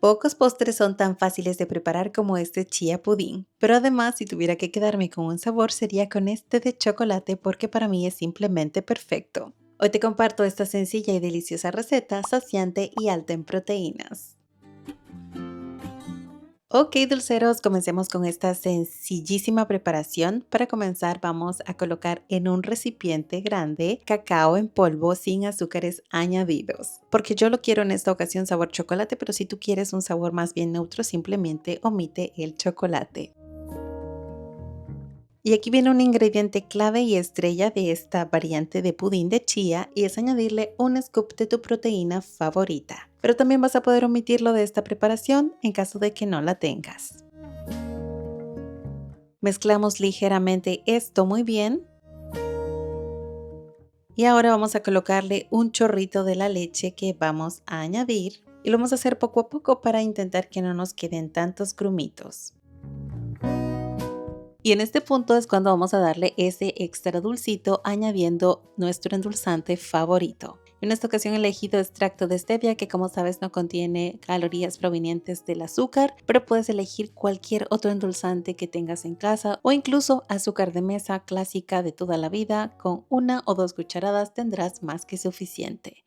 Pocos postres son tan fáciles de preparar como este chía pudín, pero además si tuviera que quedarme con un sabor sería con este de chocolate porque para mí es simplemente perfecto. Hoy te comparto esta sencilla y deliciosa receta saciante y alta en proteínas. Ok, dulceros, comencemos con esta sencillísima preparación. Para comenzar, vamos a colocar en un recipiente grande cacao en polvo sin azúcares añadidos. Porque yo lo quiero en esta ocasión sabor chocolate, pero si tú quieres un sabor más bien neutro, simplemente omite el chocolate. Y aquí viene un ingrediente clave y estrella de esta variante de pudín de chía y es añadirle un scoop de tu proteína favorita. Pero también vas a poder omitirlo de esta preparación en caso de que no la tengas. Mezclamos ligeramente esto muy bien y ahora vamos a colocarle un chorrito de la leche que vamos a añadir y lo vamos a hacer poco a poco para intentar que no nos queden tantos grumitos. Y en este punto es cuando vamos a darle ese extra dulcito añadiendo nuestro endulzante favorito. En esta ocasión he elegido extracto de stevia que como sabes no contiene calorías provenientes del azúcar, pero puedes elegir cualquier otro endulzante que tengas en casa o incluso azúcar de mesa clásica de toda la vida. Con 1 o 2 cucharadas tendrás más que suficiente.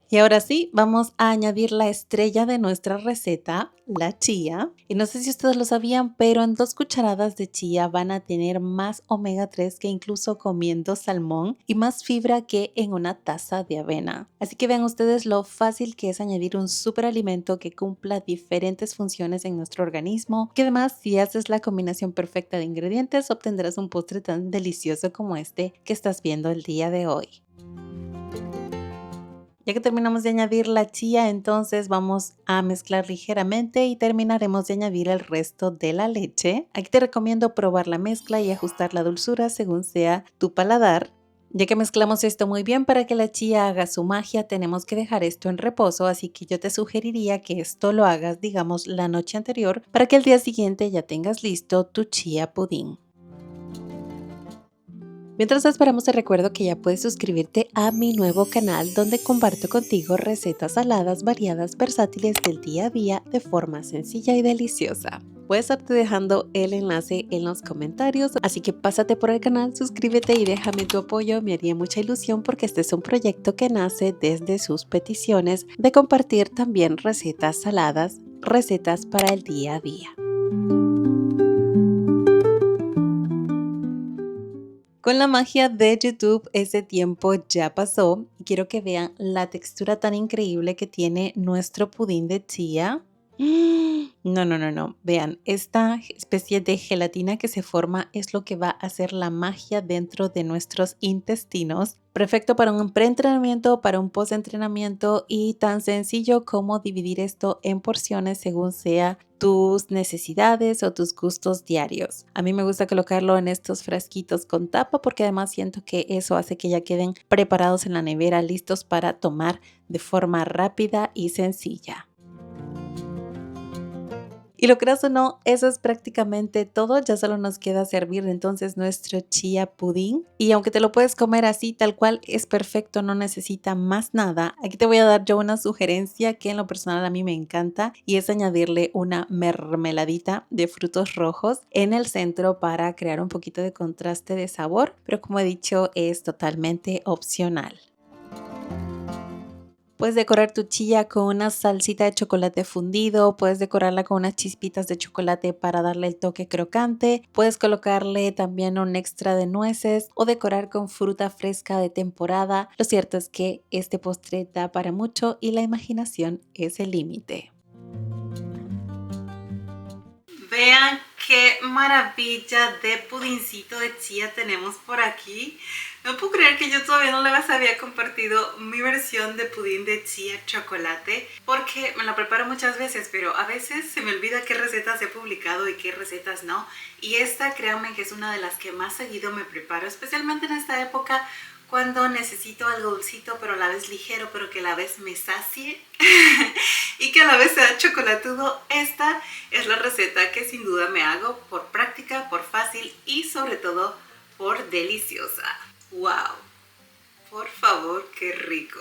Y ahora sí, vamos a añadir la estrella de nuestra receta, la chía. Y no sé si ustedes lo sabían, pero en 2 cucharadas de chía van a tener más omega 3 que incluso comiendo salmón y más fibra que en una taza de avena. Así que vean ustedes lo fácil que es añadir un superalimento que cumpla diferentes funciones en nuestro organismo. Que además, si haces la combinación perfecta de ingredientes, obtendrás un postre tan delicioso como este que estás viendo el día de hoy. Ya que terminamos de añadir la chía, entonces vamos a mezclar ligeramente y terminaremos de añadir el resto de la leche. Aquí te recomiendo probar la mezcla y ajustar la dulzura según sea tu paladar. Ya que mezclamos esto muy bien para que la chía haga su magia, tenemos que dejar esto en reposo, así que yo te sugeriría que esto lo hagas, digamos, la noche anterior para que al día siguiente ya tengas listo tu chía pudín. Mientras esperamos te recuerdo que ya puedes suscribirte a mi nuevo canal donde comparto contigo recetas saladas, variadas, versátiles del día a día de forma sencilla y deliciosa. Voy a estarte dejando el enlace en los comentarios, así que pásate por el canal, suscríbete y déjame tu apoyo, me haría mucha ilusión porque este es un proyecto que nace desde sus peticiones de compartir también recetas saladas, recetas para el día a día. Con la magia de YouTube, ese tiempo ya pasó y quiero que vean la textura tan increíble que tiene nuestro pudín de chía. No, no, no, no. Vean, esta especie de gelatina que se forma es lo que va a hacer la magia dentro de nuestros intestinos. Perfecto para un preentrenamiento, para un postentrenamiento y tan sencillo como dividir esto en porciones según sea tus necesidades o tus gustos diarios. A mí me gusta colocarlo en estos frasquitos con tapa porque además siento que eso hace que ya queden preparados en la nevera, listos para tomar de forma rápida y sencilla. Y lo creas o no, eso es prácticamente todo. Ya solo nos queda servir entonces nuestro chía pudín. Y aunque te lo puedes comer así, tal cual, es perfecto, no necesita más nada. Aquí te voy a dar yo una sugerencia que en lo personal a mí me encanta y es añadirle una mermeladita de frutos rojos en el centro para crear un poquito de contraste de sabor. Pero como he dicho, es totalmente opcional. Puedes decorar tu chía con una salsita de chocolate fundido, puedes decorarla con unas chispitas de chocolate para darle el toque crocante, puedes colocarle también un extra de nueces o decorar con fruta fresca de temporada. Lo cierto es que este postre da para mucho y la imaginación es el límite. Vean qué maravilla de pudincito de chía tenemos por aquí. No puedo creer que yo todavía no les había compartido mi versión de pudín de chía chocolate porque me la preparo muchas veces, pero a veces se me olvida qué recetas he publicado y qué recetas no. Y esta, créanme que es una de las que más seguido me preparo, especialmente en esta época cuando necesito algo dulcito pero a la vez ligero, pero que a la vez me sacie y que a la vez sea chocolatudo. Esta es la receta que sin duda me hago por práctica, por fácil y sobre todo por deliciosa. ¡Wow! Por favor, qué rico.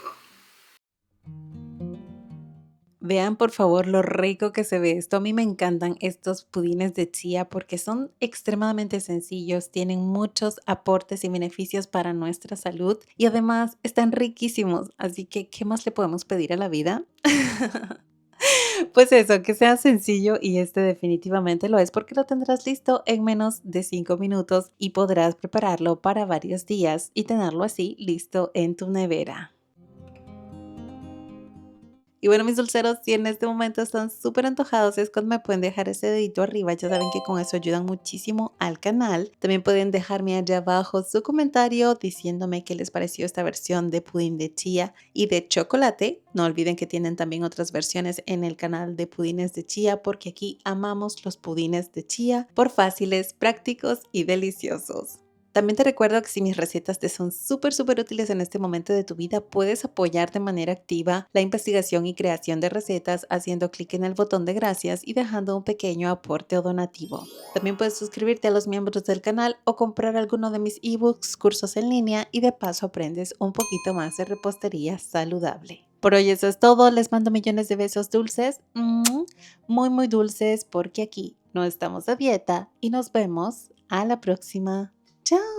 Vean por favor lo rico que se ve esto. A mí me encantan estos pudines de chía porque son extremadamente sencillos, tienen muchos aportes y beneficios para nuestra salud y además están riquísimos. Así que, ¿qué más le podemos pedir a la vida? Pues eso, que sea sencillo y este definitivamente lo es porque lo tendrás listo en menos de 5 minutos y podrás prepararlo para varios días y tenerlo así listo en tu nevera. Y bueno, mis dulceros, si en este momento están súper antojados, es cuando me pueden dejar ese dedito arriba. Ya saben que con eso ayudan muchísimo al canal. También pueden dejarme allá abajo su comentario diciéndome qué les pareció esta versión de pudín de chía y de chocolate. No olviden que tienen también otras versiones en el canal de pudines de chía porque aquí amamos los pudines de chía por fáciles, prácticos y deliciosos. También te recuerdo que si mis recetas te son súper útiles en este momento de tu vida, puedes apoyar de manera activa la investigación y creación de recetas haciendo clic en el botón de gracias y dejando un pequeño aporte o donativo. También puedes suscribirte a los miembros del canal o comprar alguno de mis ebooks, cursos en línea y de paso aprendes un poquito más de repostería saludable. Por hoy eso es todo, les mando millones de besos dulces, muy dulces porque aquí no estamos de dieta y nos vemos a la próxima. Chao.